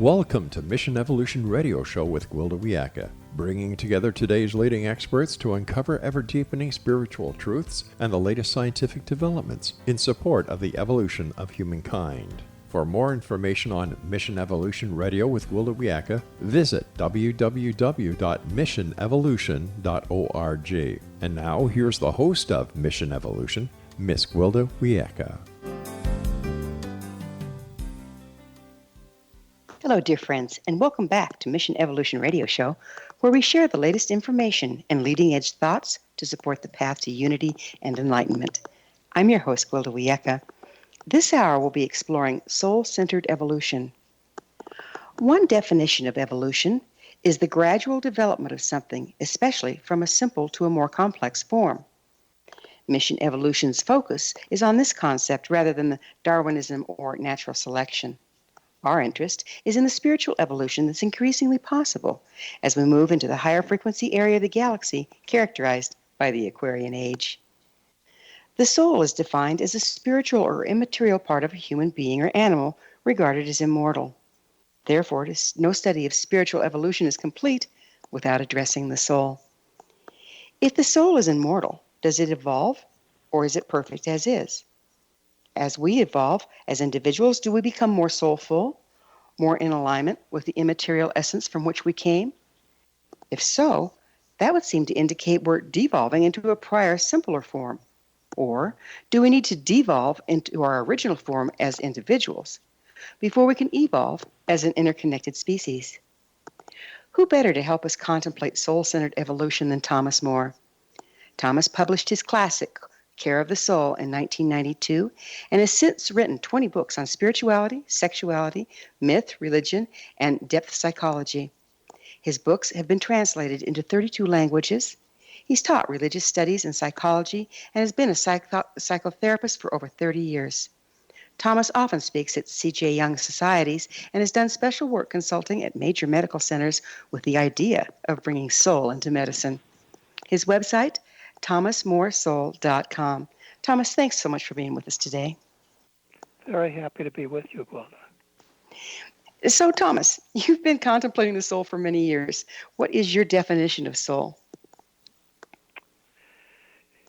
Welcome to Mission Evolution Radio Show with Gwilda Wiyaka, bringing together today's leading experts to uncover ever-deepening spiritual truths and the latest scientific developments in support of the evolution of humankind. For more information on Mission Evolution Radio with Gwilda Wiyaka, visit www.missionevolution.org. And now, here's the host of Mission Evolution, Miss Gwilda Wiyaka. Hello, dear friends, and welcome back to Mission Evolution Radio Show, where we share the latest information and leading-edge thoughts to support the path to unity and enlightenment. I'm your host, Gwilda Wiyaka. This hour we'll be exploring soul-centered evolution. One definition of evolution is the gradual development of something, especially from a simple to a more complex form. Mission Evolution's focus is on this concept rather than the Darwinism or natural selection. Our interest is in the spiritual evolution that's increasingly possible as we move into the higher frequency area of the galaxy characterized by the Aquarian Age. The soul is defined as a spiritual or immaterial part of a human being or animal regarded as immortal. Therefore, no study of spiritual evolution is complete without addressing the soul. If the soul is immortal, does it evolve, or is it perfect as is? As we evolve as individuals, do we become more soulful, more in alignment with the immaterial essence from which we came? If so, that would seem to indicate we're devolving into a prior, simpler form. Or do we need to devolve into our original form as individuals before we can evolve as an interconnected species? Who better to help us contemplate soul-centered evolution than Thomas More? Thomas published his classic, Care of the Soul, in 1992, and has since written 20 books on spirituality, sexuality, myth, religion, and depth psychology. His books have been translated into 32 languages. He's taught religious studies and psychology and has been a psychotherapist for over 30 years. Thomas often speaks at C.J. Jung societies and has done special work consulting at major medical centers with the idea of bringing soul into medicine. His website, thomasmoresoul.com. Thomas, thanks so much for being with us today. Very happy to be with you, Gwilda. So, Thomas, you've been contemplating the soul for many years. What is your definition of soul?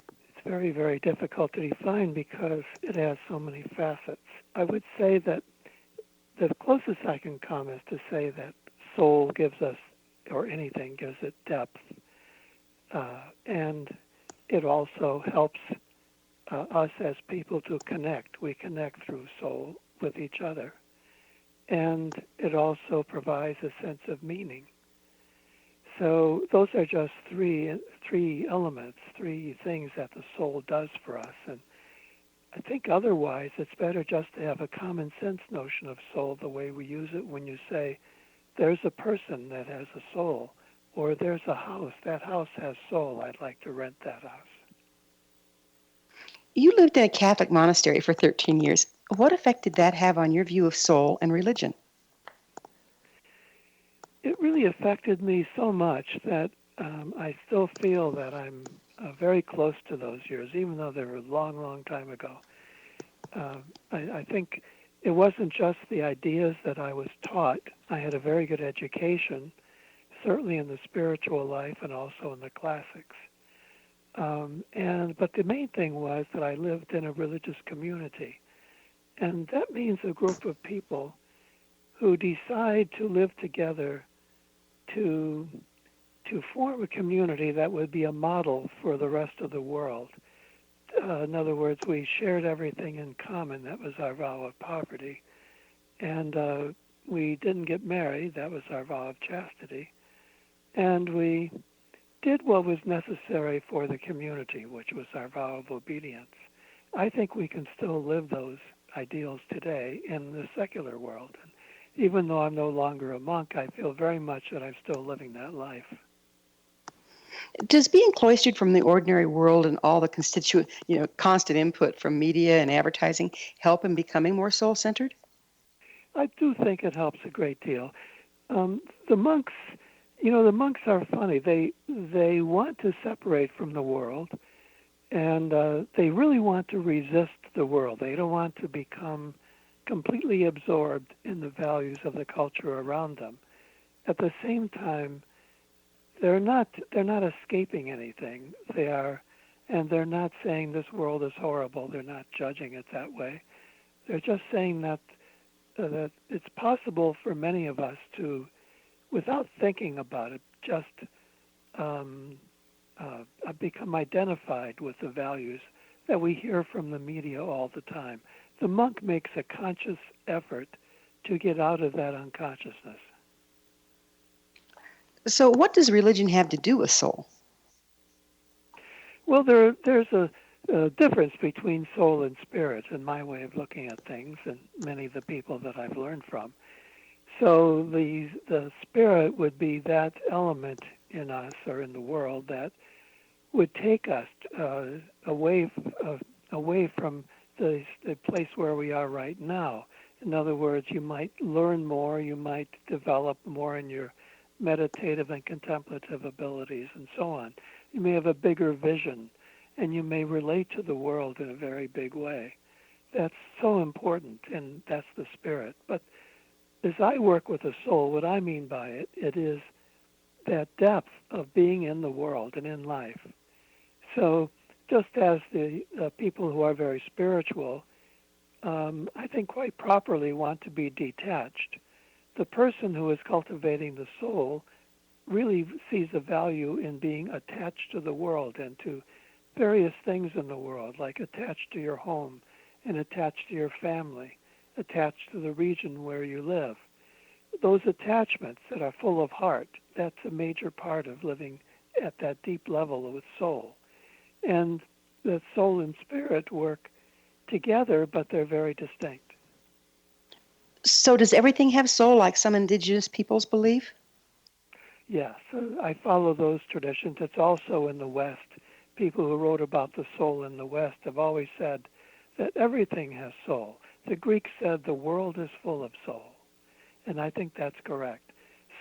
It's very, very difficult to define because it has so many facets. I would say that the closest I can come is to say that soul gives us, or anything gives it depth, and it also helps us as people to connect. We connect through soul with each other. And it also provides a sense of meaning. So those are just three elements, three things that the soul does for us. And I think otherwise it's better just to have a common sense notion of soul the way we use it when you say, there's a person that has a soul, or there's a house, that house has soul, I'd like to rent that house. You lived in a Catholic monastery for 13 years. What effect did that have on your view of soul and religion? It really affected me so much that I still feel that I'm very close to those years, even though they were a long, long time ago. I think it wasn't just the ideas that I was taught. I had a very good education, certainly in the spiritual life and also in the classics. But the main thing was that I lived in a religious community. And that means a group of people who decide to live together to form a community that would be a model for the rest of the world. In other words, we shared everything in common. That was our vow of poverty. And we didn't get married. That was our vow of chastity. And we did what was necessary for the community, which was our vow of obedience. I think we can still live those ideals today in the secular world. And even though I'm no longer a monk, I feel very much that I'm still living that life. Does being cloistered from the ordinary world and all the constant input from media and advertising help in becoming more soul-centered? I do think it helps a great deal. The monks are funny. They want to separate from the world, and they really want to resist the world. They don't want to become completely absorbed in the values of the culture around them. At the same time, they're not escaping anything. And they're not saying this world is horrible. They're not judging it that way. They're just saying that it's possible for many of us to, without thinking about it, just become identified with the values that we hear from the media all the time. The monk makes a conscious effort to get out of that unconsciousness. So what does religion have to do with soul? Well, there's a difference between soul and spirit in my way of looking at things and many of the people that I've learned from. So the spirit would be that element in us or in the world that would take us away from the place where we are right now. In other words, you might learn more, you might develop more in your meditative and contemplative abilities and so on. You may have a bigger vision, and you may relate to the world in a very big way. That's so important, and that's the spirit. But as I work with the soul, what I mean by it, it is that depth of being in the world and in life. So just as the people who are very spiritual, I think quite properly want to be detached, the person who is cultivating the soul really sees a value in being attached to the world and to various things in the world, like attached to your home and attached to your family, attached to the region where you live. Those attachments that are full of heart, that's a major part of living at that deep level with soul. And the soul and spirit work together, but they're very distinct. So does everything have soul like some indigenous peoples believe? Yes, I follow those traditions. It's also in the West. People who wrote about the soul in the West have always said that everything has soul. The Greeks said the world is full of soul, and I think that's correct.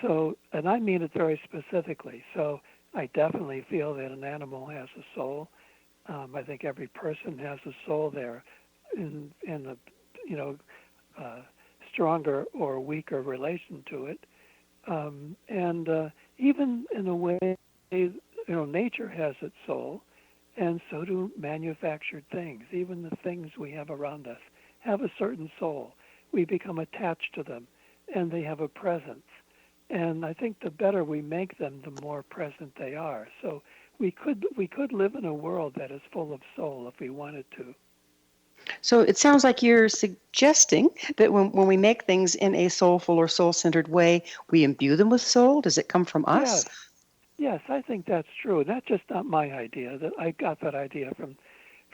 So, and I mean it very specifically. So I definitely feel that an animal has a soul. I think every person has a soul there in a stronger or weaker relation to it. And even in a way, nature has its soul, and so do manufactured things. Even the things we have around us have a certain soul. We become attached to them, and they have a presence. And I think the better we make them, the more present they are. So we could live in a world that is full of soul if we wanted to. So it sounds like you're suggesting that when we make things in a soulful or soul-centered way, we imbue them with soul. Does it come from us? Yes, I think that's true. That's just not my idea. That I got that idea from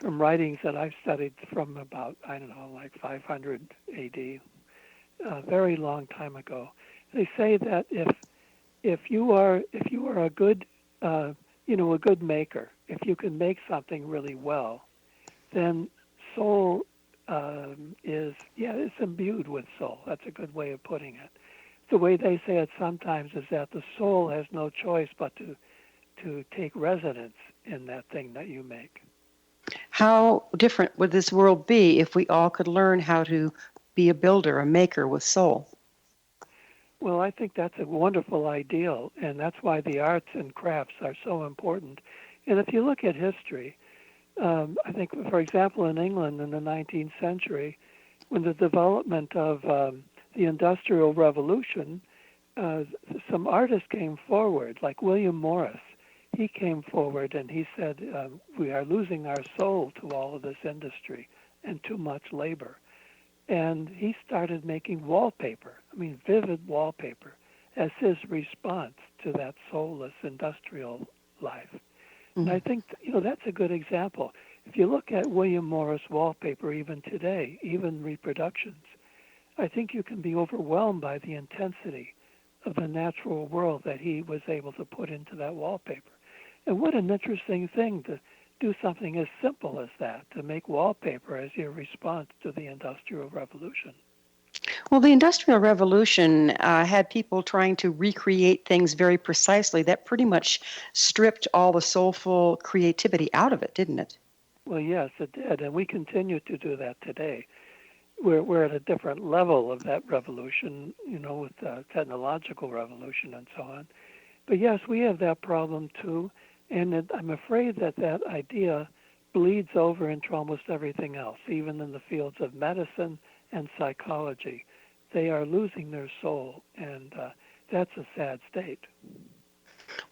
writings that I've studied from about, like 500 AD, a very long time ago. They say that if you are a good a good maker, if you can make something really well, then soul it's imbued with soul. That's a good way of putting it. The way they say it sometimes is that the soul has no choice but to take residence in that thing that you make. How different would this world be if we all could learn how to be a builder, a maker with soul? Well, I think that's a wonderful ideal, and that's why the arts and crafts are so important. And if you look at history, I think, for example, in England in the 19th century, when the development of the Industrial Revolution, some artists came forward, like William Morris. He came forward and he said, we are losing our soul to all of this industry and too much labor. And he started making wallpaper, vivid wallpaper, as his response to that soulless industrial life. And I think, that's a good example. If you look at William Morris wallpaper even today, even reproductions, I think you can be overwhelmed by the intensity of the natural world that he was able to put into that wallpaper. And what an interesting thing to do something as simple as that, to make wallpaper as your response to the Industrial Revolution. Well, the Industrial Revolution had people trying to recreate things very precisely. That pretty much stripped all the soulful creativity out of it, didn't it? Well, yes, it did, and we continue to do that today. we're at a different level of that revolution, with the technological revolution and so on. But yes, we have that problem too, and I'm afraid that idea bleeds over into almost everything else, even in the fields of medicine and psychology. They are losing their soul, and that's a sad state.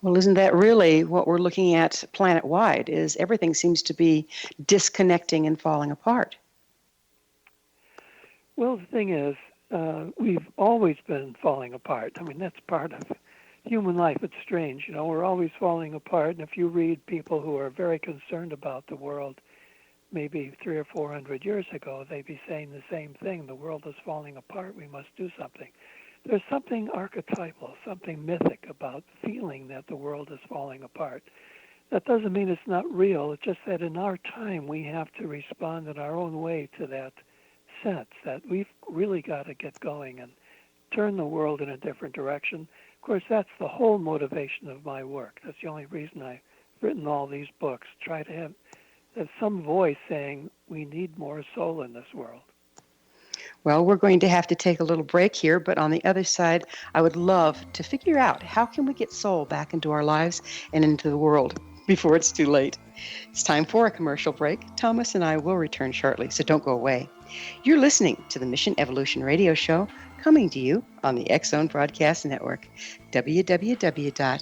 Well, isn't that really what we're looking at planet-wide, is everything seems to be disconnecting and falling apart? Well, the thing is, we've always been falling apart. I mean, that's part of human life. It's strange. We're always falling apart. And if you read people who are very concerned about the world, maybe 300 or 400 years ago, they'd be saying the same thing. The world is falling apart. We must do something. There's something archetypal, something mythic about feeling that the world is falling apart. That doesn't mean it's not real. It's just that in our time, we have to respond in our own way to that sense that we've really got to get going and turn the world in a different direction. Of course, that's the whole motivation of my work. That's the only reason I've written all these books, try to have some voice saying we need more soul in this world. Well, we're going to have to take a little break here, but on the other side, I would love to figure out how can we get soul back into our lives and into the world before it's too late. It's time for a commercial break. Thomas and I will return shortly, so don't go away. You're listening to the Mission Evolution Radio Show, coming to you on the X-Zone Broadcast Network, www.xzbn.net.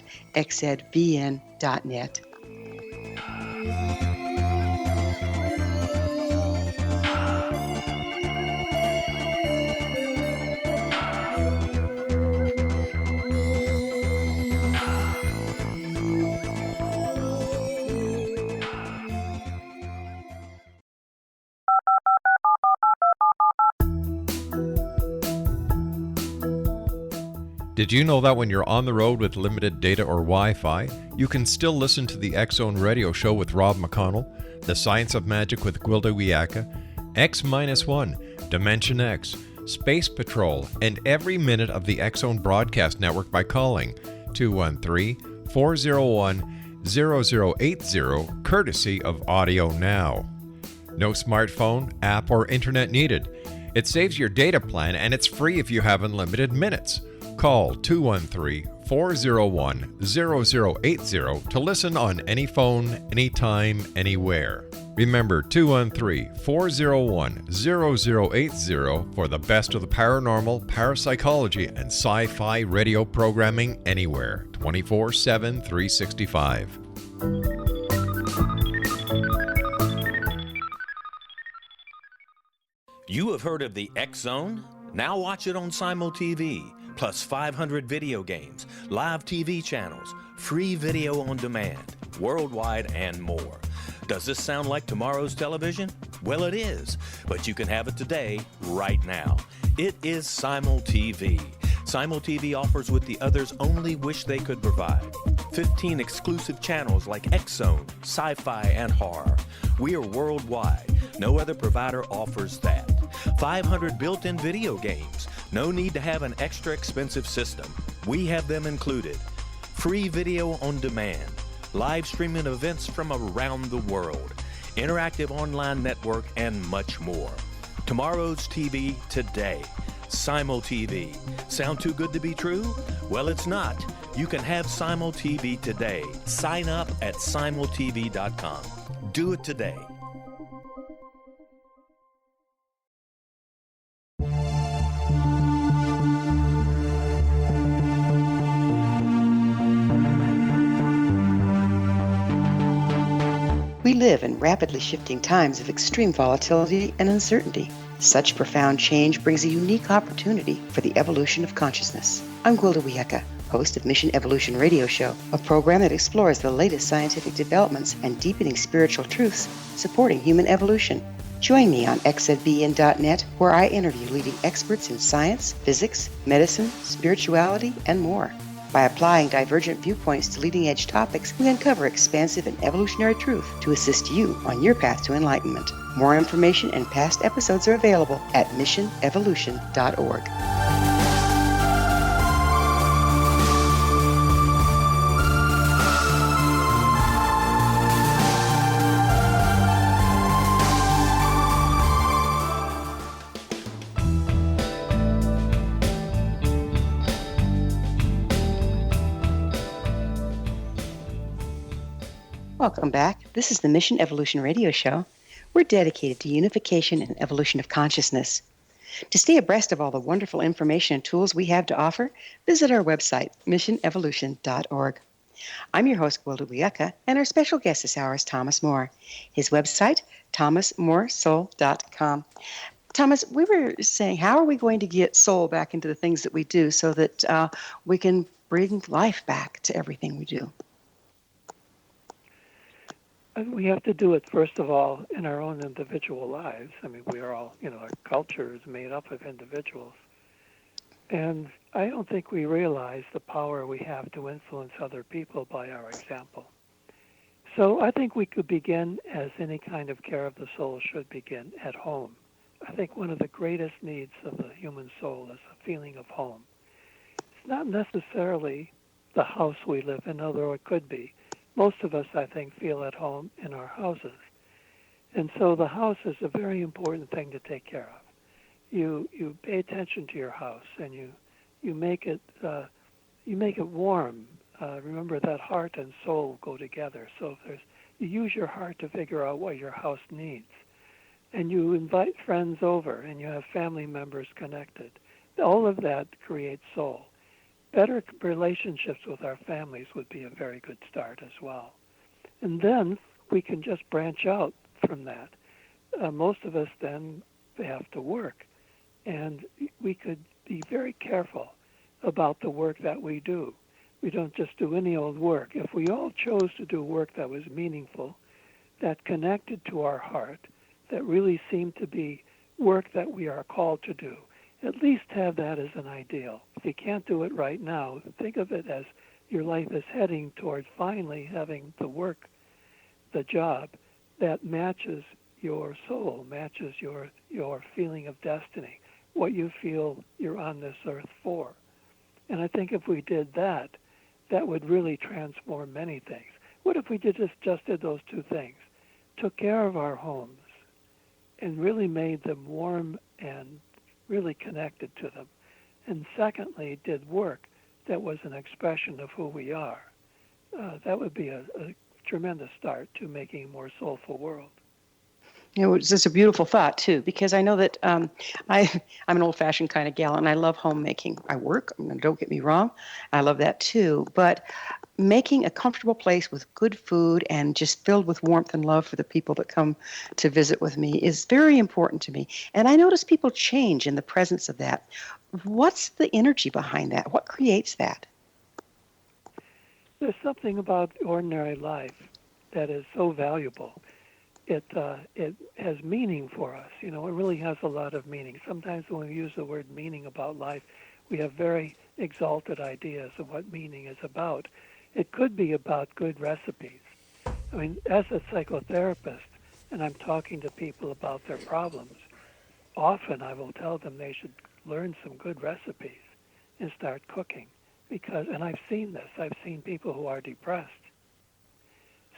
Did you know that when you're on the road with limited data or Wi-Fi, you can still listen to the X-Zone Radio Show with Rob McConnell, The Science of Magic with Gwilda Wiyaka, X-1, Dimension X, Space Patrol, and every minute of the X-Zone Broadcast Network by calling 213-401-0080, courtesy of Audio Now. No smartphone, app, or internet needed. It saves your data plan and it's free if you have unlimited minutes. Call 213-401-0080 to listen on any phone, anytime, anywhere. Remember 213-401-0080 for the best of the paranormal, parapsychology, and sci-fi radio programming anywhere, 24/7, 365. You have heard of the X-Zone? Now watch it on Simul TV. Plus 500 video games, live TV channels, free video on demand, worldwide, and more. Does this sound like tomorrow's television? Well, it is, but you can have it today, right now. It is Simul TV. Simul TV offers what the others only wish they could provide. 15 exclusive channels like X-Zone, sci-fi, and horror. We are worldwide. No other provider offers that. 500 built-in video games. No need to have an extra expensive system. We have them included. Free video on demand. Live streaming events from around the world. Interactive online network, and much more. Tomorrow's TV today. Simul TV. Sound too good to be true? Well, it's not. You can have Simul TV today. Sign up at simultv.com. Do it today. We live in rapidly shifting times of extreme volatility and uncertainty. Such profound change brings a unique opportunity for the evolution of consciousness. I'm Gwilda Wiyaka, host of Mission Evolution Radio Show, a program that explores the latest scientific developments and deepening spiritual truths supporting human evolution. Join me on xzbn.net, where I interview leading experts in science, physics, medicine, spirituality, and more. By applying divergent viewpoints to leading-edge topics, we uncover expansive and evolutionary truth to assist you on your path to enlightenment. More information and past episodes are available at missionevolution.org. welcome back. This is the Mission Evolution Radio Show. We're dedicated to unification and evolution of consciousness. To stay abreast of all the wonderful information and tools we have to offer, visit our website, missionevolution.org. I'm your host, Gwilda Wiyaka, and our special guest this hour is Thomas Moore. His website, thomasmooresoul.com. Thomas, we were saying, how are we going to get soul back into the things that we do so that we can bring life back to everything we do? We have to do it, first of all, in our own individual lives. I mean, we are all, our culture is made up of individuals. And I don't think we realize the power we have to influence other people by our example. So I think we could begin, as any kind of care of the soul should begin, at home. I think one of the greatest needs of the human soul is a feeling of home. It's not necessarily the house we live in, although it could be. Most of us, I think, feel at home in our houses. And so the house is a very important thing to take care of. You pay attention to your house, and you make it warm. Remember that heart and soul go together. So you use your heart to figure out what your house needs. And you invite friends over, and you have family members connected. All of that creates soul. Better relationships with our families would be a very good start as well. And then we can just branch out from that. Most of us then have to work. And we could be very careful about the work that we do. We don't just do any old work. If we all chose to do work that was meaningful, that connected to our heart, that really seemed to be work that we are called to do, at least have that as an ideal. If you can't do it right now, think of it as your life is heading towards finally having the work, the job, that matches your soul, matches your feeling of destiny, what you feel you're on this earth for. And I think if we did that, that would really transform many things. What if we just did those two things? Took care of our homes and really made them warm and really connected to them. And secondly, did work that was an expression of who we are. That would be a tremendous start to making a more soulful world. It's just a beautiful thought, too, because I know that I'm an old-fashioned kind of gal, and I love homemaking. I work, don't get me wrong. I love that, too. But making a comfortable place with good food and just filled with warmth and love for the people that come to visit with me is very important to me. And I notice people change in the presence of that. What's the energy behind that? What creates that? There's something about ordinary life that is so valuable. It has meaning for us. It really has a lot of meaning. Sometimes when we use the word meaning about life, we have very exalted ideas of what meaning is about. It could be about good recipes. I mean, as a psychotherapist, and I'm talking to people about their problems, often I will tell them they should learn some good recipes and start cooking. And I've seen this. I've seen people who are depressed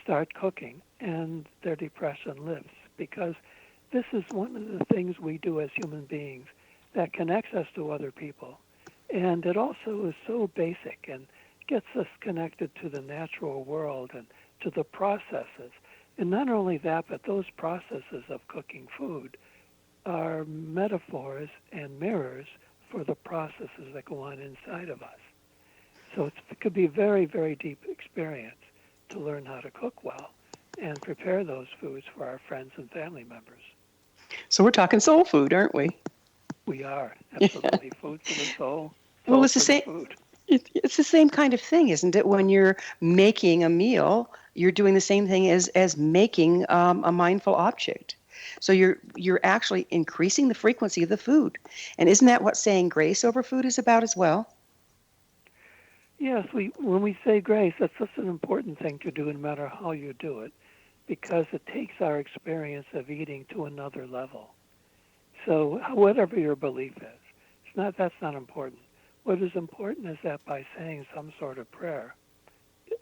start cooking, and their depression lifts, because this is one of the things we do as human beings that connects us to other people. And it also is so basic and gets us connected to the natural world and to the processes. And not only that, but those processes of cooking food are metaphors and mirrors for the processes that go on inside of us. So it could be a very, very deep experience to learn how to cook well and prepare those foods for our friends and family members. So we're talking soul food, aren't we? We are, absolutely. Yeah. Food for the soul. Well, it's the same. Food. It's the same kind of thing, isn't it? When you're making a meal, you're doing the same thing as making a mindful object. So you're actually increasing the frequency of the food. And isn't that what saying grace over food is about as well? Yes, when we say grace, that's such an important thing to do no matter how you do it, because it takes our experience of eating to another level. So whatever your belief is, that's not important. What is important is that by saying some sort of prayer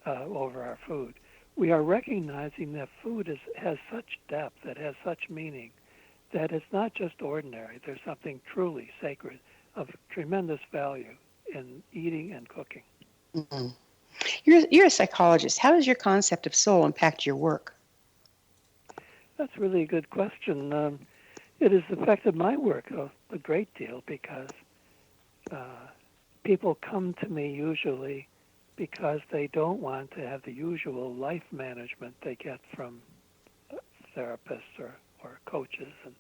over our food, we are recognizing that food has such depth, it has such meaning, that it's not just ordinary. There's something truly sacred of tremendous value in eating and cooking. Mm-hmm. You're a psychologist. How does your concept of soul impact your work? That's really a good question. It has affected my work a great deal because people come to me usually because they don't want to have the usual life management they get from therapists or coaches and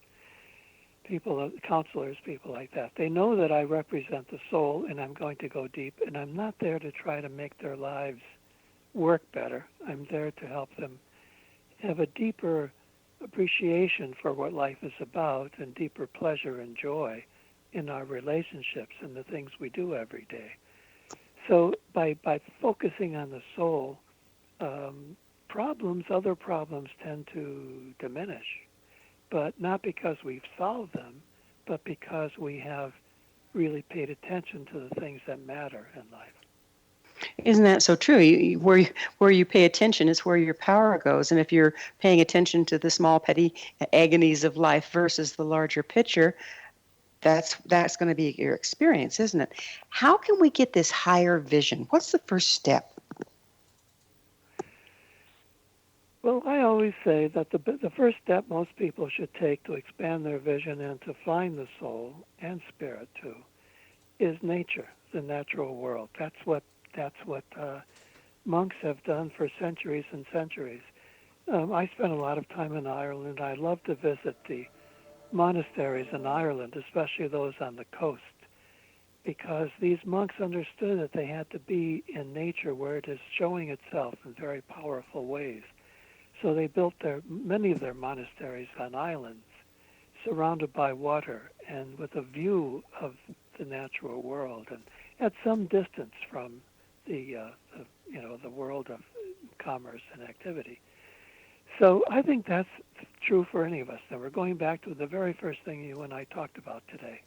people, counselors, people like that. They know that I represent the soul and I'm going to go deep, and I'm not there to try to make their lives work better. I'm there to help them have a deeper appreciation for what life is about and deeper pleasure and joy in our relationships and the things we do every day. So by focusing on the soul, other problems tend to diminish, but not because we've solved them, but because we have really paid attention to the things that matter in life. Isn't that so true? Where you pay attention is where your power goes. And if you're paying attention to the small, petty agonies of life versus the larger picture, that's going to be your experience, isn't it? How can we get this higher vision? What's the first step? Well, I always say that the first step most people should take to expand their vision and to find the soul and spirit too is nature, the natural world. That's what monks have done for centuries and centuries. I spent a lot of time in Ireland. I love to visit the monasteries in Ireland, especially those on the coast, because these monks understood that they had to be in nature where it is showing itself in very powerful ways. So they built many of their monasteries on islands, surrounded by water and with a view of the natural world, and at some distance from the world of commerce and activity. So I think that's true for any of us. And we're going back to the very first thing you and I talked about today.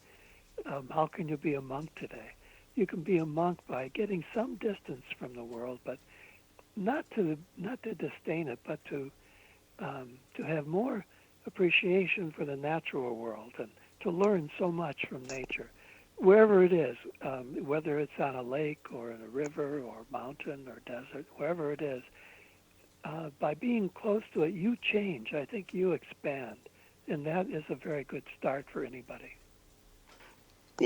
How can you be a monk today? You can be a monk by getting some distance from the world, but not to disdain it, but to have more appreciation for the natural world and to learn so much from nature, wherever it is, whether it's on a lake or in a river or mountain or desert, wherever it is. By being close to it, you change. I think you expand, and that is a very good start for anybody.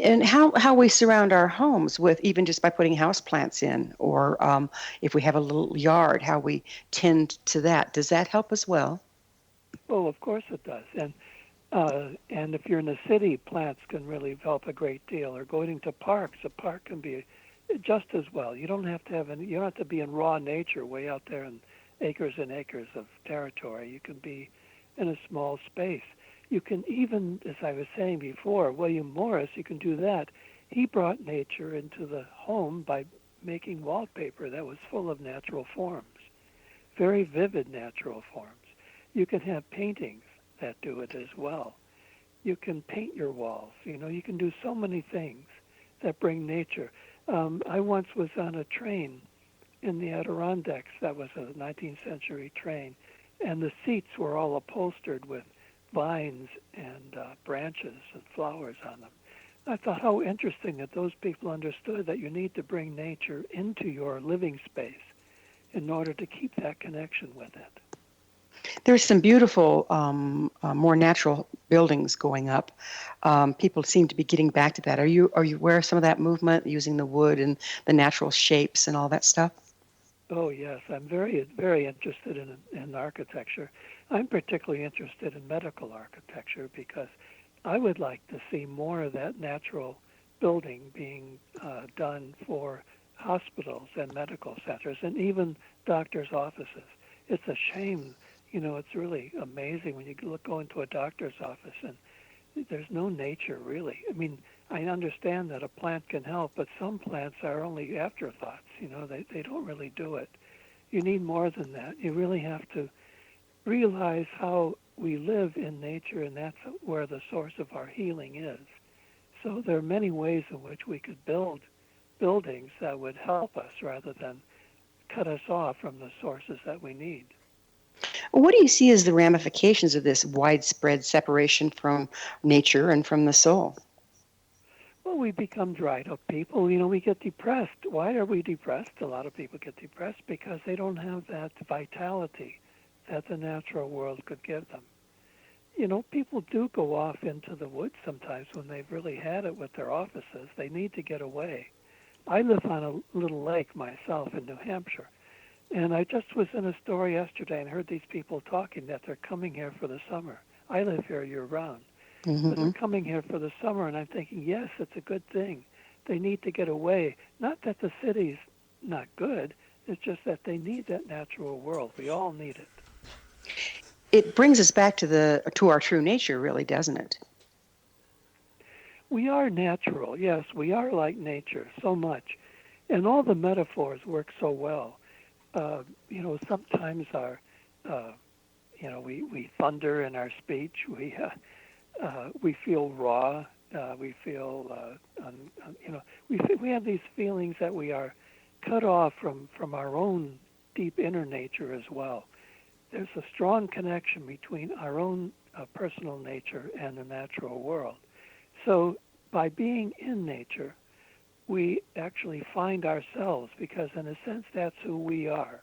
And how we surround our homes with, even just by putting house plants in, or if we have a little yard, how we tend to that. Does that help as well? Oh, of course it does. And if you're in the city, plants can really help a great deal. Or going to parks, a park can be just as well. You don't have to be in raw nature way out there in acres and acres of territory. You can be in a small space. You can even, as I was saying before, William Morris, you can do that. He brought nature into the home by making wallpaper that was full of natural forms, very vivid natural forms. You can have paintings that do it as well. You can paint your walls. You can do so many things that bring nature. I once was on a train in the Adirondacks. That was a 19th century train, and the seats were all upholstered with vines and branches and flowers on them. I thought how interesting that those people understood that you need to bring nature into your living space in order to keep that connection with it. There's some beautiful, more natural buildings going up. People seem to be getting back to that. Are you aware of some of that movement, using the wood and the natural shapes and all that stuff? Oh yes, I'm very, very interested in architecture. I'm particularly interested in medical architecture because I would like to see more of that natural building being done for hospitals and medical centers and even doctors' offices. It's a shame, it's really amazing when you go into a doctor's office and there's no nature really. I mean, I understand that a plant can help, but some plants are only afterthoughts. They don't really do it. You need more than that. You really have to realize how we live in nature, and that's where the source of our healing is. So there are many ways in which we could build buildings that would help us rather than cut us off from the sources that we need. What do you see as the ramifications of this widespread separation from nature and from the soul? Well, Well, we become dried up people. You know, we get depressed. Why are we depressed? A lot of people get depressed because they don't have that vitality that the natural world could give them. You know, people do go off into the woods sometimes when they've really had it with their offices. They need to get away. I live on a little lake myself in New Hampshire, and I just was in a store yesterday and heard these people talking that they're coming here for the summer. I live here year-round. But they're coming here for the summer, and I'm thinking, yes, it's a good thing. They need to get away. Not that the city's not good. It's just that they need that natural world. We all need it. It brings us back to our true nature, really, doesn't it? We are natural. Yes, we are like nature so much. And all the metaphors work so well. You know, sometimes we thunder in our speech. We feel raw. We feel, we have these feelings that we are cut off from our own deep inner nature as well. There's a strong connection between our own personal nature and the natural world. So by being in nature, we actually find ourselves because, in a sense, that's who we are.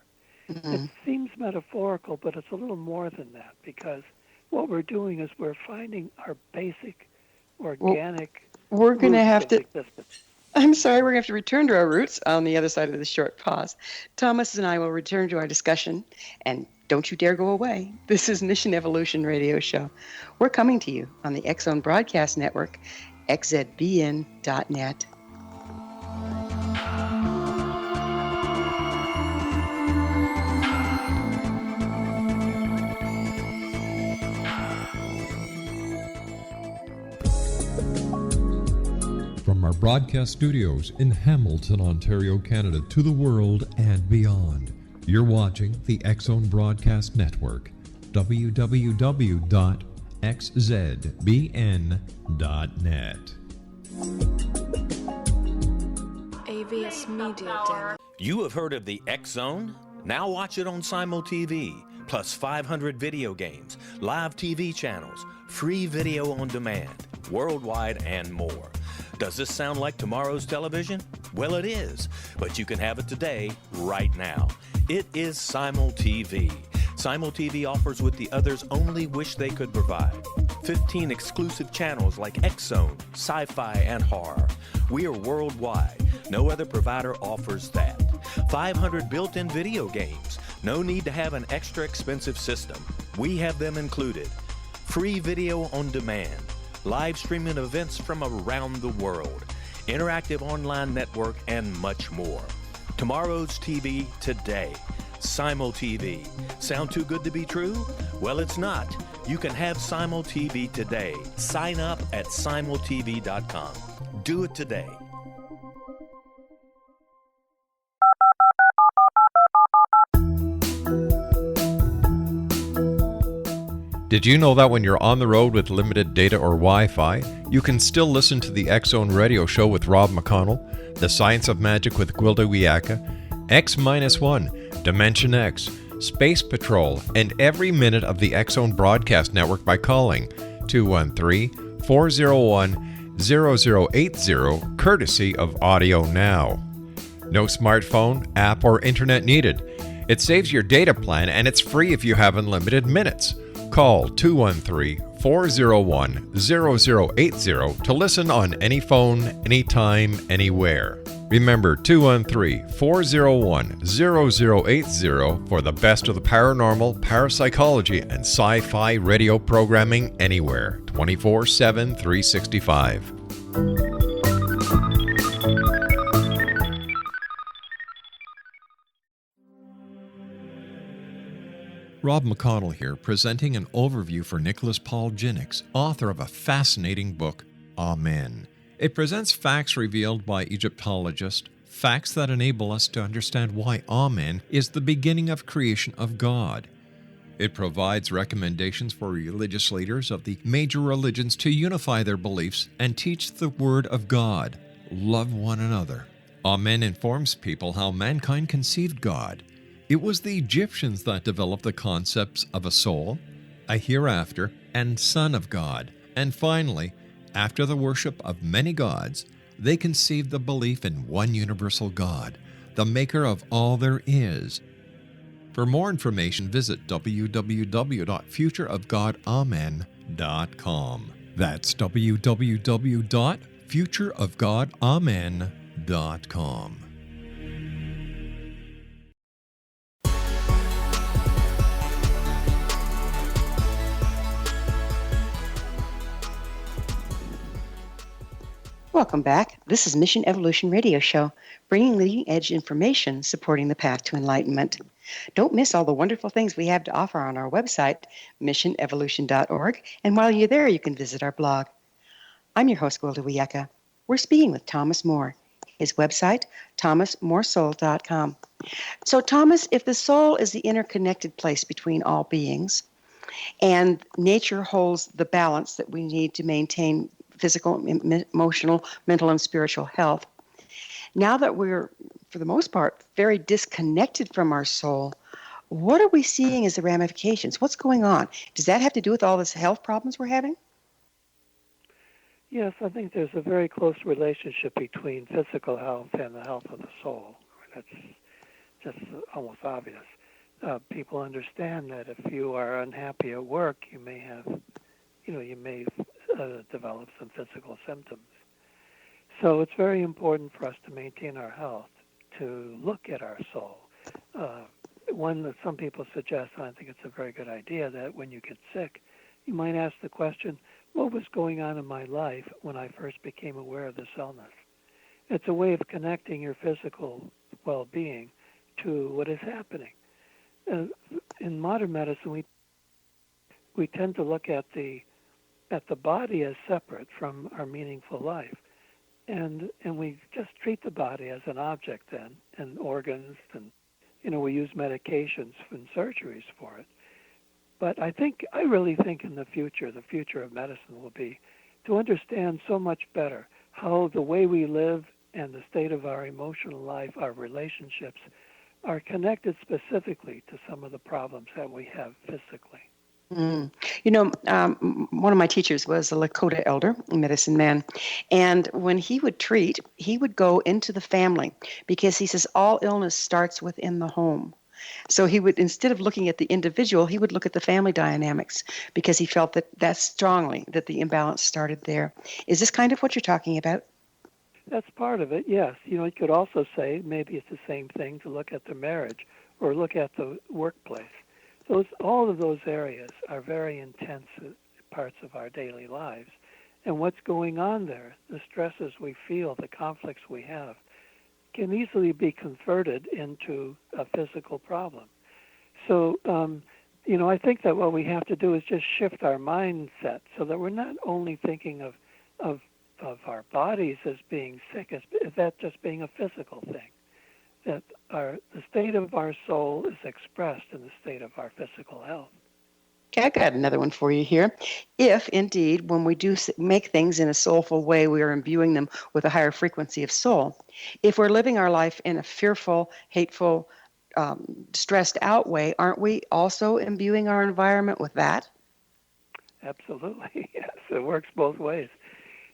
It seems metaphorical, but it's a little more than that because what we're doing is we're finding our basic, organic we're going to have to existence. I'm sorry, we're going to have to return to our roots on the other side of this short pause. Thomas and I will return to our discussion, and don't you dare go away. This is Mission Evolution Radio Show. We're coming to you on the X Zone Broadcast Network, xzbn.net. From our broadcast studios in Hamilton, Ontario, Canada, to the world and beyond, you're watching the X Zone Broadcast Network, www.xzbn.net. AVS Media Den. You have heard of the X Zone? Now watch it on SimulTV, plus 500 video games, live TV channels, free video on demand, worldwide, and more. Does this sound like tomorrow's television? Well, it is, but you can have it today, right now. It is SimulTV. SimulTV offers what the others only wish they could provide. 15 exclusive channels like X Zone, sci-fi, and horror. We are worldwide. No other provider offers that. 500 built-in video games. No need to have an extra expensive system. We have them included. Free video on demand. Live streaming events from around the world, interactive online network, and much more. Tomorrow's TV today. SimulTV. Sound too good to be true? Well, it's not. You can have SimulTV today. Sign up at simultv.com. Do it today. Did you know that when you're on the road with limited data or Wi-Fi, you can still listen to the X Zone Radio Show with Rob McConnell, The Science of Magic with Gwilda Wiyaka, X-1, Dimension X, Space Patrol, and every minute of the X Zone Broadcast Network by calling 213-401-0080, courtesy of Audio Now. No smartphone, app, or internet needed. It saves your data plan and it's free if you have unlimited minutes. Call 213-401-0080 to listen on any phone, anytime, anywhere. Remember 213-401-0080 for the best of the paranormal, parapsychology, and sci-fi radio programming anywhere, 24/7, 365. Rob McConnell here, presenting an overview for Nicholas Paul Jennings, author of a fascinating book, Amen. It presents facts revealed by Egyptologists, facts that enable us to understand why Amen is the beginning of creation of God. It provides recommendations for religious leaders of the major religions to unify their beliefs and teach the Word of God. Love one another. Amen informs people how mankind conceived God. It was the Egyptians that developed the concepts of a soul, a hereafter, and Son of God. And finally, after the worship of many gods, They conceive the belief in one universal God, the maker of all there is. For more information, visit www.futureofgodamen.com. That's www.futureofgodamen.com. Welcome back. This is Mission Evolution Radio Show, bringing leading edge information supporting the path to enlightenment. Don't miss all the wonderful things we have to offer on our website, missionevolution.org, and while you're there, you can visit our blog. I'm your host, Gwilda Wiyaka. We're speaking with Thomas More. His website, thomasmoresoul.com. So, Thomas, if the soul is the interconnected place between all beings, and nature holds the balance that we need to maintain physical, emotional, mental, and spiritual health. Now that we're, for the most part, very disconnected from our soul, what are we seeing as the ramifications? What's going on? Does that have to do with all this health problems we're having? Yes, I think there's a very close relationship between physical health and the health of the soul. That's just almost obvious. People understand that if you are unhappy at work, you may develop some physical symptoms. So it's very important for us to maintain our health, to look at our soul. One that some people suggest, and I think it's a very good idea, that when you get sick, you might ask the question, what was going on in my life when I first became aware of this illness? It's a way of connecting your physical well-being to what is happening. In modern medicine, we tend to look at the body as separate from our meaningful life, and we just treat the body as an object then, and organs, and we use medications and surgeries for it. But I really think in the future of medicine will be to understand so much better how the way we live and the state of our emotional life, our relationships, are connected specifically to some of the problems that we have physically. One of my teachers was a Lakota elder, a medicine man, and when he would treat, he would go into the family because he says all illness starts within the home. So he would, instead of looking at the individual, he would look at the family dynamics because he felt that strongly that the imbalance started there. Is this kind of what you're talking about? That's part of it, yes. You could also say maybe it's the same thing to look at the marriage or look at the workplace. All of those areas are very intense parts of our daily lives. And what's going on there, the stresses we feel, the conflicts we have, can easily be converted into a physical problem. So, I think that what we have to do is just shift our mindset so that we're not only thinking of our bodies as being sick, as that just being a physical thing. That the state of our soul is expressed in the state of our physical health. Okay, I got another one for you here. If, indeed, when we do make things in a soulful way, we are imbuing them with a higher frequency of soul. If we're living our life in a fearful, hateful, stressed out way, aren't we also imbuing our environment with that? Absolutely, yes. It works both ways.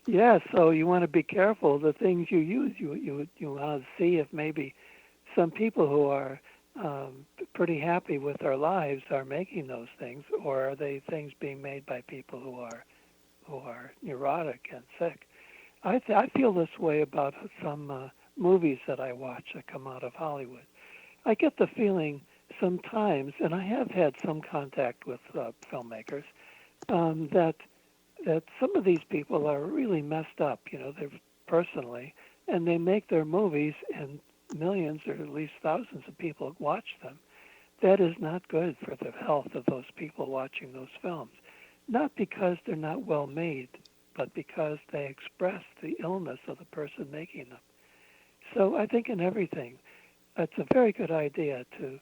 Yes, so you want to be careful of the things you use. You want to see if maybe some people who are pretty happy with their lives are making those things, or are they things being made by people who are neurotic and sick? I feel this way about some movies that I watch that come out of Hollywood. I get the feeling sometimes, and I have had some contact with filmmakers, that some of these people are really messed up, they're personally, and they make their movies and millions or at least thousands of people watch them. That is not good for the health of those people watching those films. Not because they're not well made, but because they express the illness of the person making them. So I think in everything, it's a very good idea to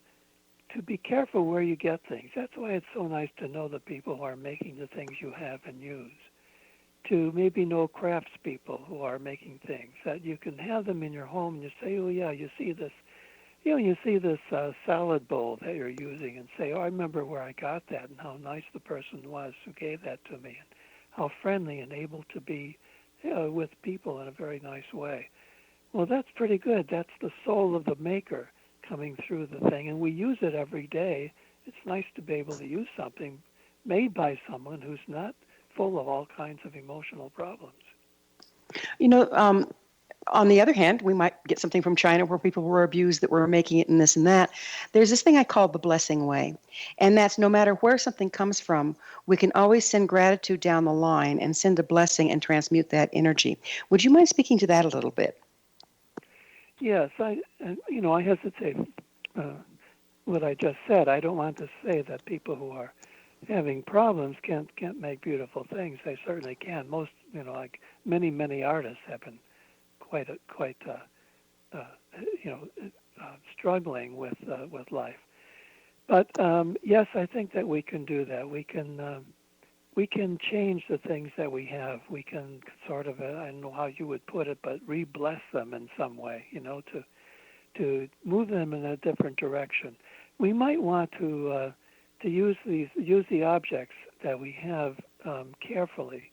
be careful where you get things. That's why it's so nice to know the people who are making the things you have and use. To maybe know craftspeople who are making things, that you can have them in your home and you say, oh yeah, you see this salad bowl that you're using, and say, oh, I remember where I got that and how nice the person was who gave that to me, and how friendly and able to be with people in a very nice way. Well, that's pretty good. That's the soul of the maker coming through the thing, and we use it every day. It's nice to be able to use something made by someone who's not full of all kinds of emotional problems. You know, on the other hand, we might get something from China where people were abused that were making it and this and that. There's this thing I call the blessing way. And that's no matter where something comes from, we can always send gratitude down the line and send a blessing and transmute that energy. Would you mind speaking to that a little bit? Yes, I hesitate what I just said. I don't want to say that people who are having problems can't make beautiful things. They certainly can. Most, like many artists have been quite struggling with life. But yes, I think that we can do that. We can change the things that we have. We can sort of, I don't know how you would put it, but re-bless them in some way, to move them in a different direction. We might want to use the objects that we have carefully,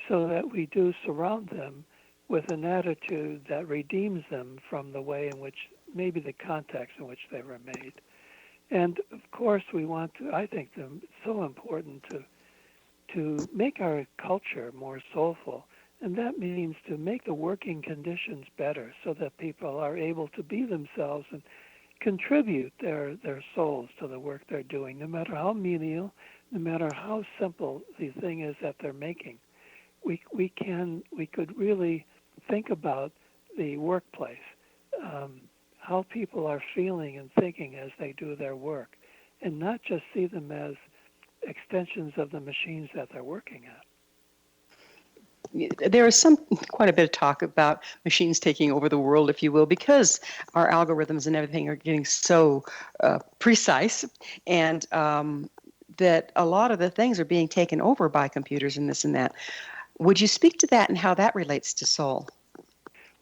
so that we do surround them with an attitude that redeems them from the way in which, maybe the context in which they were made. And of course, we want to, I think it's so important to make our culture more soulful. And that means to make the working conditions better so that people are able to be themselves and contribute their souls to the work they're doing, no matter how menial, no matter how simple the thing is that they're making. We could really think about the workplace, how people are feeling and thinking as they do their work, and not just see them as extensions of the machines that they're working at. There is quite a bit of talk about machines taking over the world, if you will, because our algorithms and everything are getting so precise, and that a lot of the things are being taken over by computers and this and that. Would you speak to that and how that relates to soul?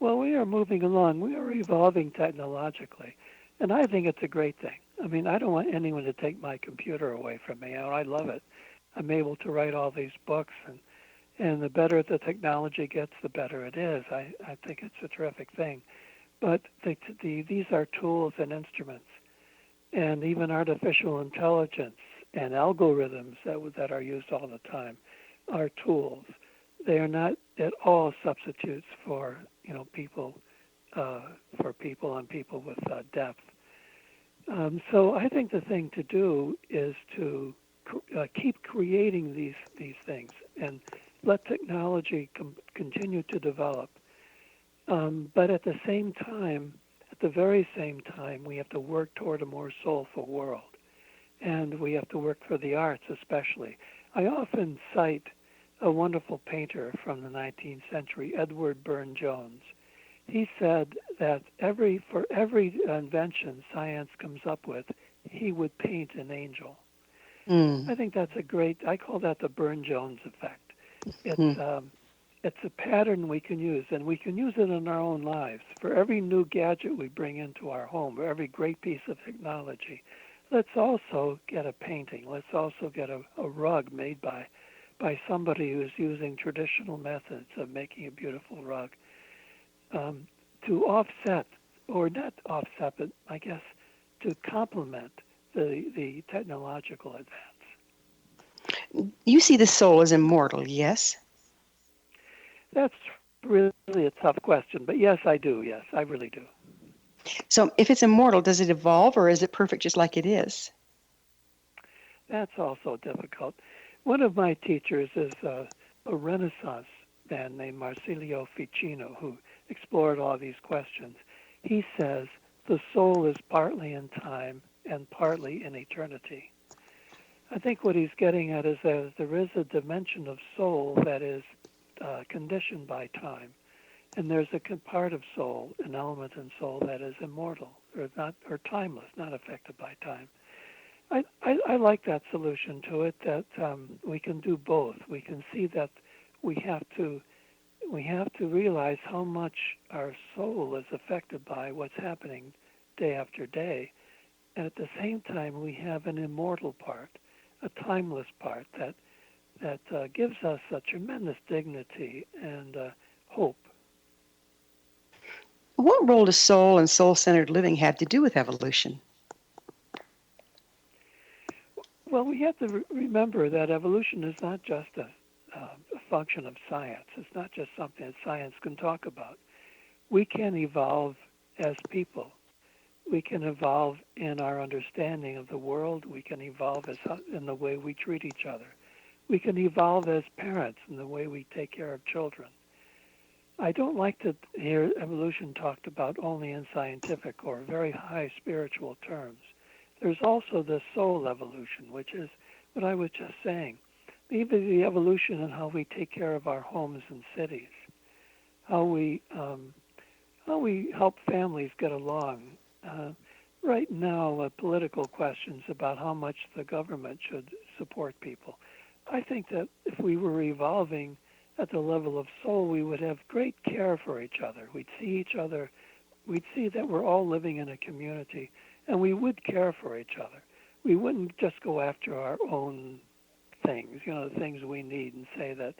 Well, we are moving along. We are evolving technologically, and I think it's a great thing. I mean, I don't want anyone to take my computer away from me. I love it. I'm able to write all these books, and the better the technology gets, the better it is. I think it's a terrific thing. But these are tools and instruments, and even artificial intelligence and algorithms that are used all the time are tools. They are not at all substitutes for people and people with depth. So I think the thing to do is to keep creating these things and let technology continue to develop. But at the very same time, we have to work toward a more soulful world. And we have to work for the arts especially. I often cite a wonderful painter from the 19th century, Edward Burne-Jones. He said that for every invention science comes up with, he would paint an angel. I think that's I call that the Burne-Jones effect. It's a pattern we can use, and we can use it in our own lives. For every new gadget we bring into our home, or every great piece of technology, let's also get a painting. Let's also get a rug made by somebody who's using traditional methods of making a beautiful rug, to offset, or not offset, but I guess to complement the technological advance. You see the soul as immortal, yes? That's really a tough question, but yes, I do. Yes, I really do. So if it's immortal, does it evolve, or is it perfect just like it is? That's also difficult. One of my teachers is a Renaissance man named Marsilio Ficino, who explored all these questions. He says the soul is partly in time and partly in eternity. I think what he's getting at is that there is a dimension of soul that is conditioned by time, and there's a part of soul, an element in soul that is immortal or timeless, not affected by time. I like that solution to it, that we can do both. We can see that we have to realize how much our soul is affected by what's happening day after day, and at the same time we have an immortal part, a timeless part that that gives us a tremendous dignity and hope. What role does soul and soul-centered living have to do with evolution? Well, we have to remember that evolution is not just a function of science. It's not just something that science can talk about. We can evolve as people. We can evolve in our understanding of the world. We can evolve in the way we treat each other. We can evolve as parents in the way we take care of children. I don't like to hear evolution talked about only in scientific or very high spiritual terms. There's also the soul evolution, which is what I was just saying. Maybe the evolution in how we take care of our homes and cities, how we help families get along. Right now, political questions about how much the government should support people. I think that if we were evolving at the level of soul, we would have great care for each other. We'd see each other. We'd see that we're all living in a community, and we would care for each other. We wouldn't just go after our own things, the things we need, and say that,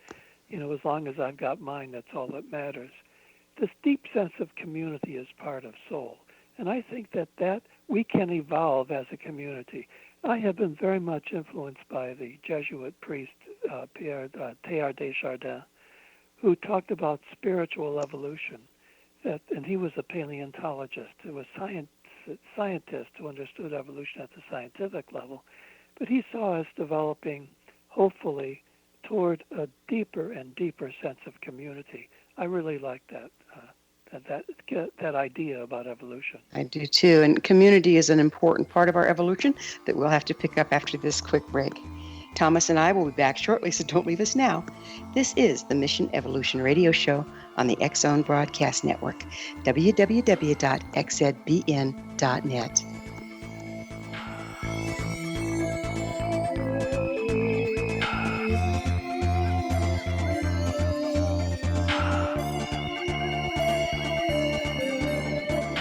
as long as I've got mine, that's all that matters. This deep sense of community is part of soul, and I think that we can evolve as a community. I have been very much influenced by the Jesuit priest Teilhard de Chardin, who talked about spiritual evolution. And he was a paleontologist, who was scientist who understood evolution at the scientific level. But he saw us developing, hopefully, toward a deeper and deeper sense of community. I really like that idea about evolution. I do too. And community is an important part of our evolution that we'll have to pick up after this quick break. Thomas and I will be back shortly, so don't leave us now. This is the Mission Evolution Radio Show on the X-Zone Broadcast Network, www.xzbn.net.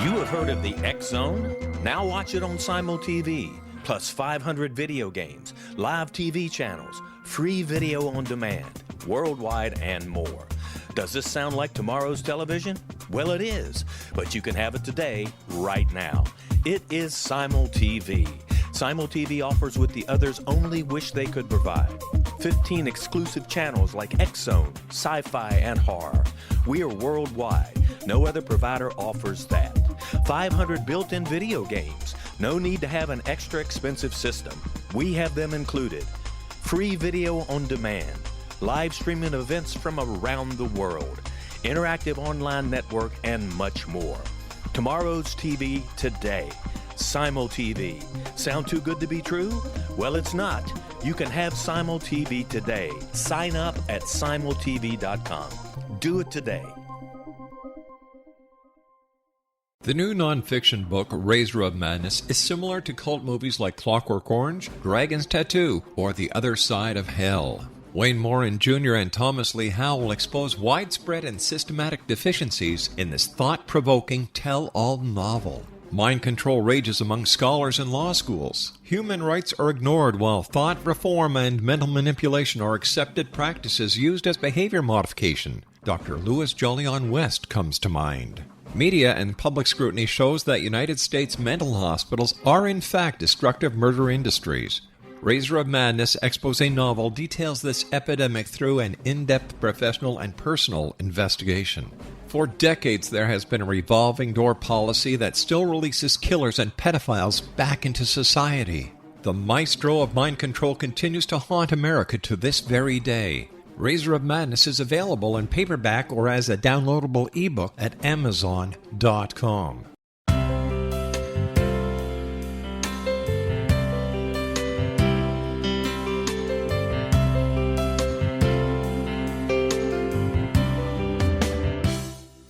You have heard of the X-Zone? Now watch it on Simul TV, plus 500 video games, live TV channels, free video on demand, worldwide, and more. Does this sound like tomorrow's television? Well, it is, but you can have it today, right now. It is Simul TV. Simul TV offers what the others only wish they could provide. 15 exclusive channels like X-Zone, Sci-Fi, and Horror. We are worldwide. No other provider offers that. 500 built-in video games. No need to have an extra expensive system. We have them included. Free video on demand. Live streaming events from around the world. Interactive online network, and much more. Tomorrow's TV today. Simul TV. Sound too good to be true? Well, it's not. You can have Simul TV today. Sign up at simultv.com. Do it today. The new nonfiction book, Razor of Madness, is similar to cult movies like Clockwork Orange, Dragon's Tattoo, or The Other Side of Hell. Wayne Morin Jr. and Thomas Lee Howe will expose widespread and systematic deficiencies in this thought-provoking tell-all novel. Mind control rages among scholars in law schools. Human rights are ignored while thought reform and mental manipulation are accepted practices used as behavior modification. Dr. Louis Jolyon West comes to mind. Media and public scrutiny shows that United States mental hospitals are in fact destructive murder industries. Razor of Madness expose novel details this epidemic through an in-depth professional and personal investigation. For decades, there has been a revolving door policy that still releases killers and pedophiles back into society. The maestro of mind control continues to haunt America to this very day. Razor of Madness is available in paperback or as a downloadable ebook at Amazon.com.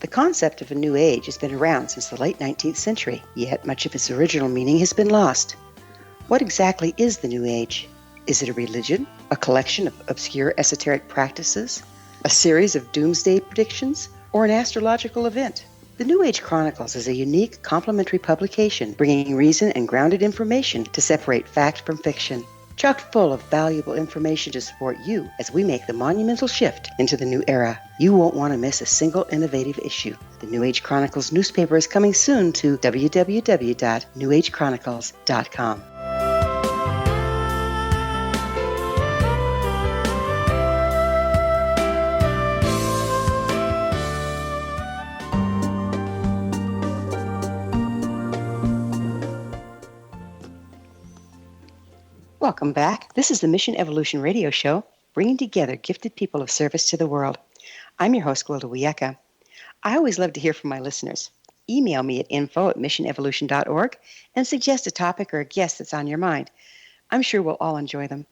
The concept of a new age has been around since the late 19th century, yet much of its original meaning has been lost. What exactly is the new age? Is it a religion, a collection of obscure esoteric practices, a series of doomsday predictions, or an astrological event? The New Age Chronicles is a unique, complementary publication bringing reason and grounded information to separate fact from fiction. chock full of valuable information to support you as we make the monumental shift into the new era. You won't want to miss a single innovative issue. The New Age Chronicles newspaper is coming soon to www.newagechronicles.com. Welcome back. This is the Mission Evolution Radio Show, bringing together gifted people of service to the world. I'm your host, Gwilda Wiyaka. I always love to hear from my listeners. Email me at info@missionevolution.org and suggest a topic or a guest that's on your mind. I'm sure we'll all enjoy them.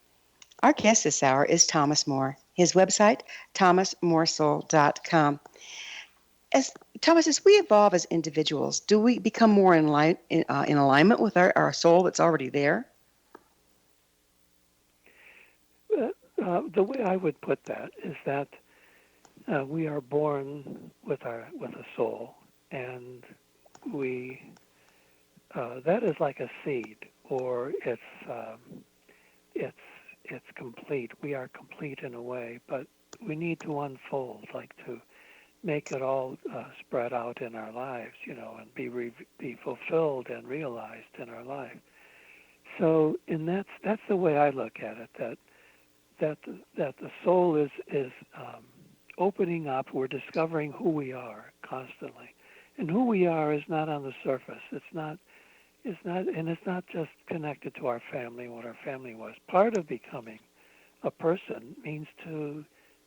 Our guest this hour is Thomas Moore. His website, thomasmoresoul.com. Thomas, as we evolve as individuals, do we become more in alignment with our soul that's already there? The way I would put that is that we are born with a soul, and that is like a seed, or it's complete. We are complete in a way, but we need to unfold, like to make it all spread out in our lives, and be fulfilled and realized in our life. So, and that's the way I look at it. That the soul is opening up. We're discovering who we are constantly, and who we are is not on the surface. It's not, and it's not just connected to our family, what our family was. Part of becoming a person means to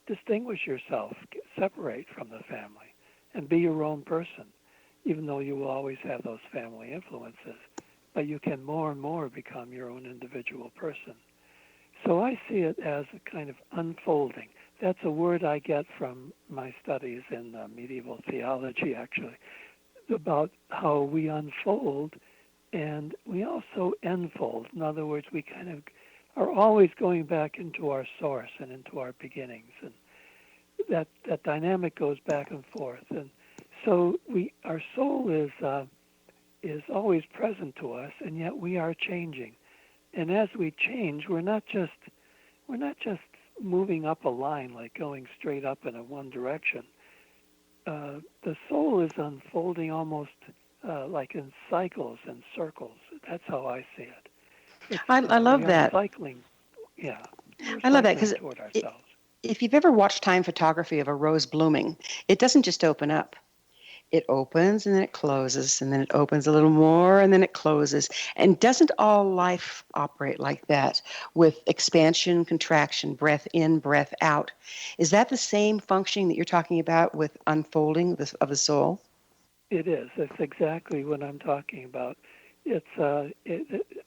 distinguish yourself, separate from the family, and be your own person, even though you will always have those family influences. But you can more and more become your own individual person. So I see it as a kind of unfolding. That's a word I get from my studies in medieval theology, actually, about how we unfold and we also enfold. In other words, we kind of are always going back into our source and into our beginnings, and that dynamic goes back and forth. And so our soul is always present to us, and yet we are changing. And as we change, we're not just moving up a line, like going straight up in one direction. The soul is unfolding almost like in cycles and circles. That's how I see it. I love that. Cycling, yeah. I love that because if you've ever watched time photography of a rose blooming, it doesn't just open up. It opens and then it closes, and then it opens a little more and then it closes. And doesn't all life operate like that, with expansion, contraction, breath in, breath out? Is that the same functioning that you're talking about with unfolding of the soul? It is. That's exactly what I'm talking about.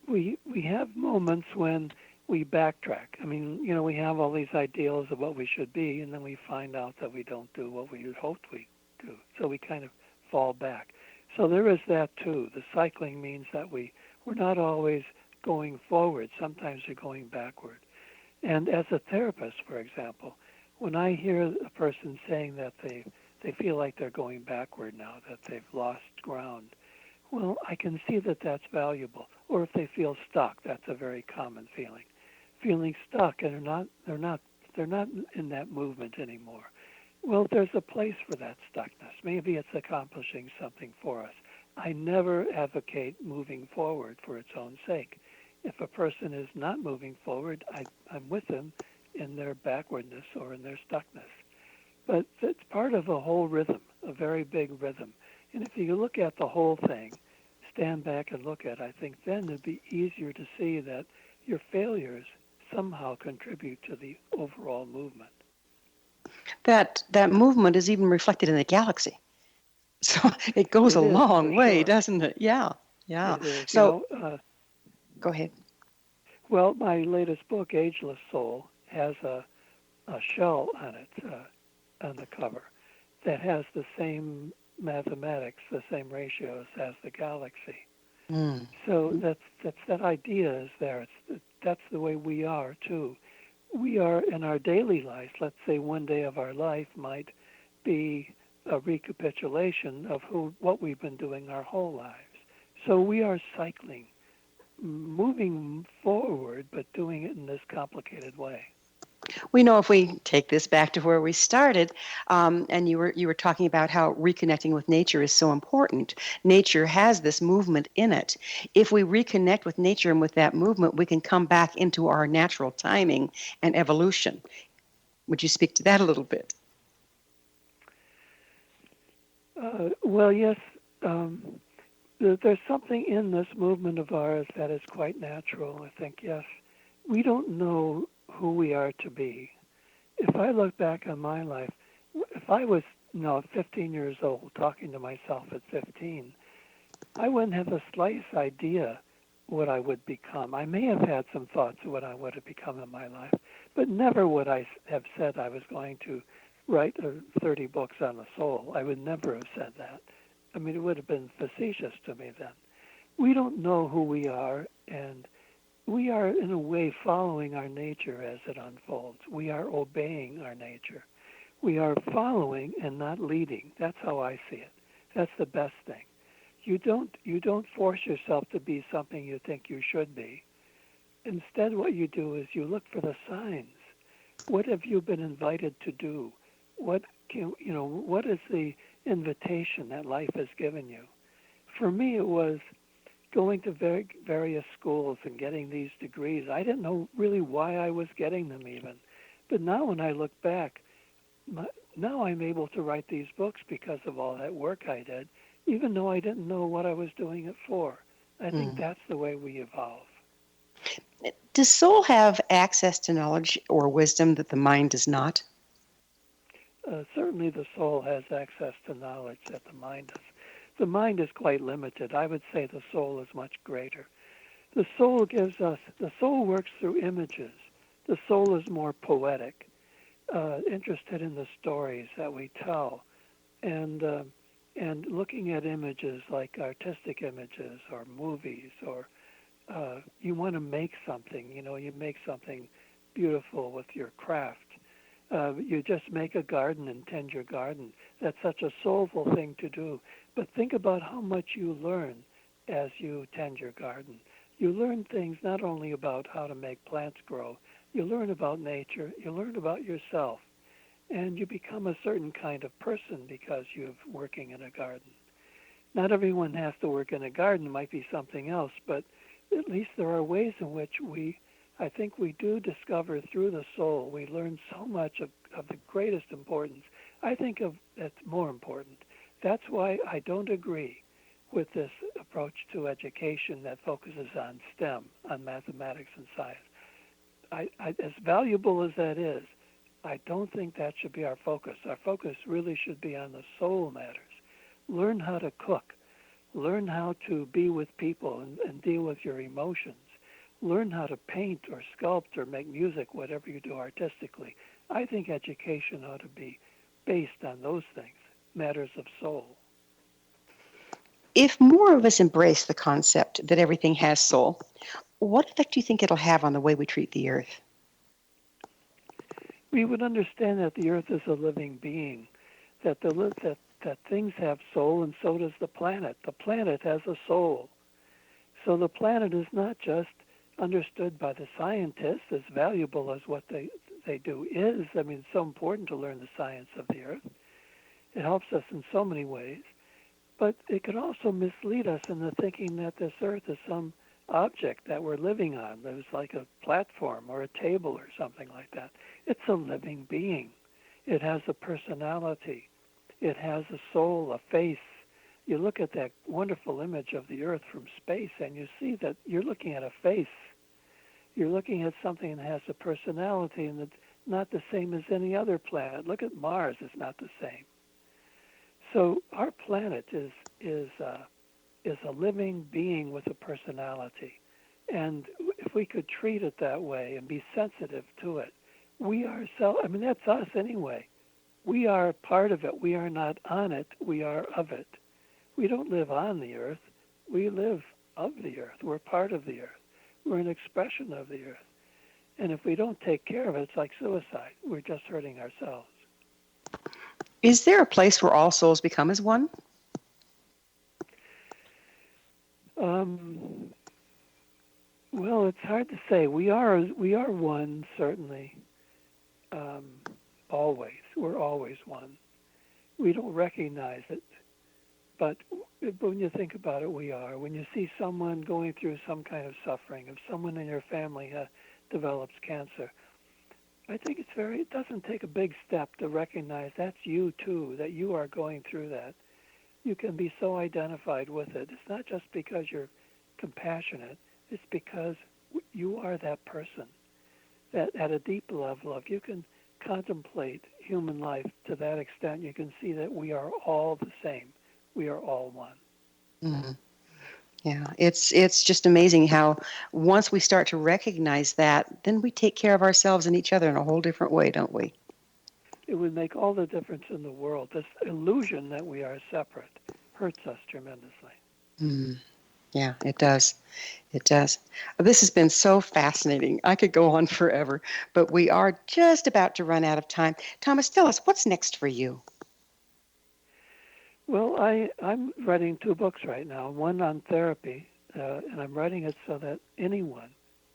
We have moments when we backtrack. I mean, we have all these ideals of what we should be, and then we find out that we don't do what we had hoped we do. So we kind of fall back. So there is that too. The cycling means that we're not always going forward. Sometimes we're going backward. And as a therapist, for example, when I hear a person saying that they feel like they're going backward now, that they've lost ground, well, I can see that that's valuable. Or if they feel stuck, that's a very common feeling. Feeling stuck, and they're not in that movement anymore. Well, there's a place for that stuckness. Maybe it's accomplishing something for us. I never advocate moving forward for its own sake. If a person is not moving forward, I'm with them in their backwardness or in their stuckness. But it's part of a whole rhythm, a very big rhythm. And if you look at the whole thing, stand back and look at it, I think then it'd be easier to see that your failures somehow contribute to the overall movement. That movement is even reflected in the galaxy. So it goes a long way, doesn't it? Yeah. It is. So, go ahead. Well, my latest book, Ageless Soul, has a shell on it, on the cover, that has the same mathematics, the same ratios as the galaxy. So that idea is there. That's the way we are too. We are in our daily life. Let's say one day of our life might be a recapitulation of what we've been doing our whole lives. So we are cycling moving forward, but doing it in this complicated way. We know if we take this back to where we started, and you were talking about how reconnecting with nature is so important. Nature has this movement in it. If we reconnect with nature and with that movement, we can come back into our natural timing and evolution. Would you speak to that a little bit? Well, yes. There's something in this movement of ours that is quite natural, I think, yes. We don't know who we are to be. If I look back on my life, if I was 15 years old, talking to myself at 15, I wouldn't have the slightest idea what I would become. I may have had some thoughts of what I would have become in my life, but never would I have said I was going to write 30 books on the soul. I would never have said that. I mean, it would have been facetious to me then. We don't know who we are, and we are, in a way, following our nature as it unfolds. We are obeying our nature. We are following and not leading. That's how I see it. That's the best thing. You don't force yourself to be something you think you should be. Instead, what you do is you look for the signs. What have you been invited to do? What is the invitation that life has given you? For me, it was going to various schools and getting these degrees. I didn't know really why I was getting them even. But now when I look back, now I'm able to write these books because of all that work I did, even though I didn't know what I was doing it for. I think that's the way we evolve. Does soul have access to knowledge or wisdom that the mind does not? Certainly the soul has access to knowledge that the mind does. The mind is quite limited. I would say the soul is much greater. The soul works through images. The soul is more poetic, interested in the stories that we tell, and looking at images like artistic images or movies, or you want to make something. You make something beautiful with your craft. You just make a garden and tend your garden. That's such a soulful thing to do. But think about how much you learn as you tend your garden. You learn things not only about how to make plants grow, you learn about nature, you learn about yourself, and you become a certain kind of person because you're working in a garden. Not everyone has to work in a garden. It might be something else, but at least there are ways in which I think we do discover through the soul. We learn so much of the greatest importance. I think that's more important. That's why I don't agree with this approach to education that focuses on STEM, on mathematics and science. As valuable as that is, I don't think that should be our focus. Our focus really should be on the soul matters. Learn how to cook. Learn how to be with people and deal with your emotions. Learn how to paint or sculpt or make music, whatever you do artistically. I think education ought to be based on those things, matters of soul. If more of us embrace the concept that everything has soul, what effect do you think it'll have on the way we treat the earth? We would understand that the earth is a living being, that things have soul, and so does the planet. The planet has a soul. So the planet is not just understood by the scientists, as valuable as what they do is. I mean, it's so important to learn the science of the earth. It helps us in so many ways. But it could also mislead us into thinking that this earth is some object that we're living on. There's like a platform or a table or something like that. It's a living being. It has a personality. It has a soul, a face. You look at that wonderful image of the earth from space and you see that you're looking at a face. You're looking at something that has a personality and it's not the same as any other planet. Look at Mars, it's not the same. So our planet is a living being with a personality. And if we could treat it that way and be sensitive to it, we ourselves, I mean, that's us anyway. We are part of it. We are not on it. We are of it. We don't live on the earth. We live of the earth. We're part of the earth. We're an expression of the earth. And if we don't take care of it, it's like suicide. We're just hurting ourselves. Is there a place where all souls become as one? Well, it's hard to say. We are one, certainly. Always. We're always one. We don't recognize it, but when you think about it, we are. When you see someone going through some kind of suffering, if someone in your family develops cancer, I think it doesn't take a big step to recognize that's you too, that you are going through that. You can be so identified with it. It's not just because you're compassionate, it's because you are that person. That at a deep level, if you can contemplate human life to that extent, you can see that we are all the same. We are all one. Mm-hmm. Yeah, it's just amazing how once we start to recognize that, then we take care of ourselves and each other in a whole different way, don't we? It would make all the difference in the world. This illusion that we are separate hurts us tremendously. Mm. Yeah, it does. It does. This has been so fascinating. I could go on forever, but we are just about to run out of time. Thomas, tell us, what's next for you? Well, I'm writing 2 books right now, one on therapy, and I'm writing it so that anyone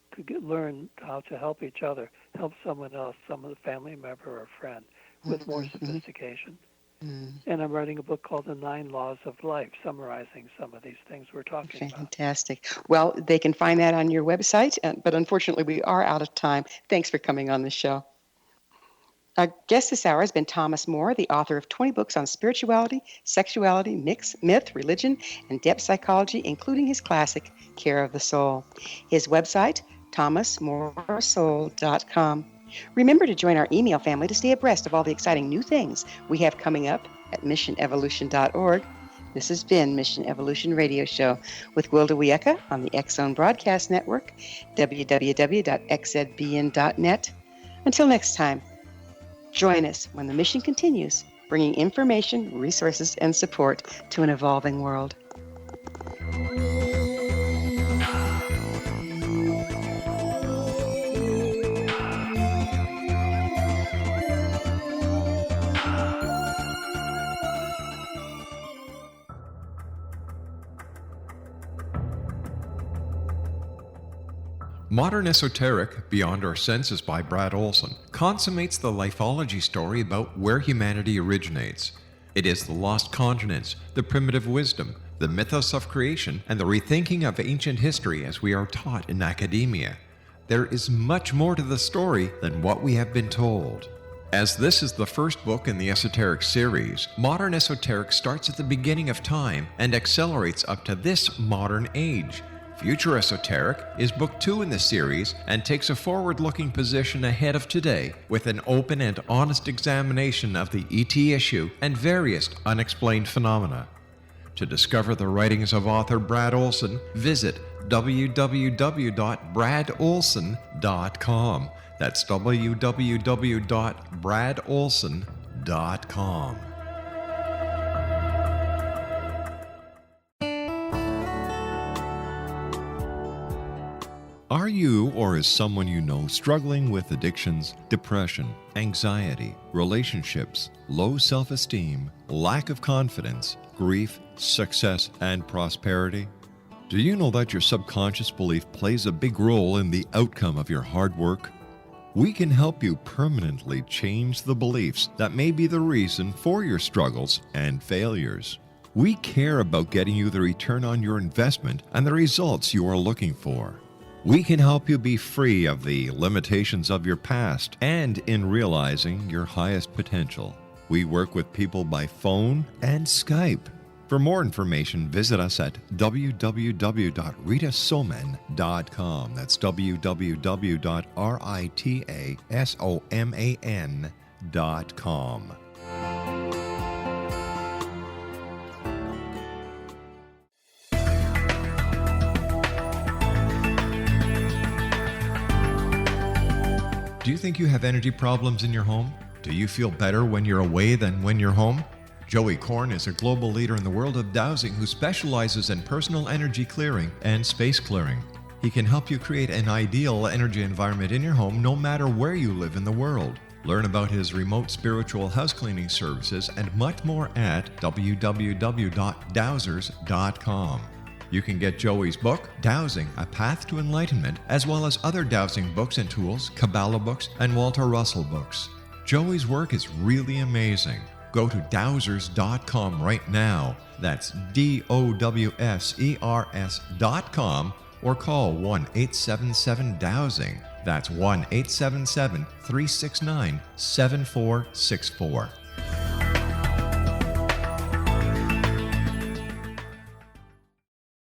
could learn how to help each other, help someone else, some of the family member or friend, with more sophistication. Mm-hmm. And I'm writing a book called The 9 Laws of Life, summarizing some of these things we're talking about. Fantastic. Well, they can find that on your website, but unfortunately we are out of time. Thanks for coming on the show. Our guest this hour has been Thomas Moore, the author of 20 books on spirituality, sexuality, myth, religion, and depth psychology, including his classic, Care of the Soul. His website, thomasmooresoul.com. Remember to join our email family to stay abreast of all the exciting new things we have coming up at missionevolution.org. This has been Mission Evolution Radio Show with Gwilda Wiyaka on the X-Zone Broadcast Network, www.xzbn.net. Until next time, join us when the mission continues, bringing information, resources, and support to an evolving world. Modern Esoteric, Beyond Our Senses by Brad Olson, consummates the lifology story about where humanity originates. It is the lost continents, the primitive wisdom, the mythos of creation, and the rethinking of ancient history as we are taught in academia. There is much more to the story than what we have been told. As this is the first book in the Esoteric series, Modern Esoteric starts at the beginning of time and accelerates up to this modern age. Future Esoteric is book 2 in the series and takes a forward-looking position ahead of today with an open and honest examination of the ET issue and various unexplained phenomena. To discover the writings of author Brad Olson, visit www.bradolson.com. That's www.bradolson.com. Are you or is someone you know struggling with addictions, depression, anxiety, relationships, low self-esteem, lack of confidence, grief, success, and prosperity? Do you know that your subconscious belief plays a big role in the outcome of your hard work? We can help you permanently change the beliefs that may be the reason for your struggles and failures. We care about getting you the return on your investment and the results you are looking for. We can help you be free of the limitations of your past and in realizing your highest potential. We work with people by phone and Skype. For more information, visit us at www.ritasoman.com. That's www.ritasoman.com. Do you think you have energy problems in your home? Do you feel better when you're away than when you're home? Joey Korn is a global leader in the world of dowsing who specializes in personal energy clearing and space clearing. He can help you create an ideal energy environment in your home no matter where you live in the world. Learn about his remote spiritual house cleaning services and much more at www.dowsers.com. You can get Joey's book, Dowsing, A Path to Enlightenment, as well as other dowsing books and tools, Kabbalah books, and Walter Russell books. Joey's work is really amazing. Go to dowsers.com right now. That's DOWSERS.com, or call 1-877-DOWSING. That's 1-877-369-7464.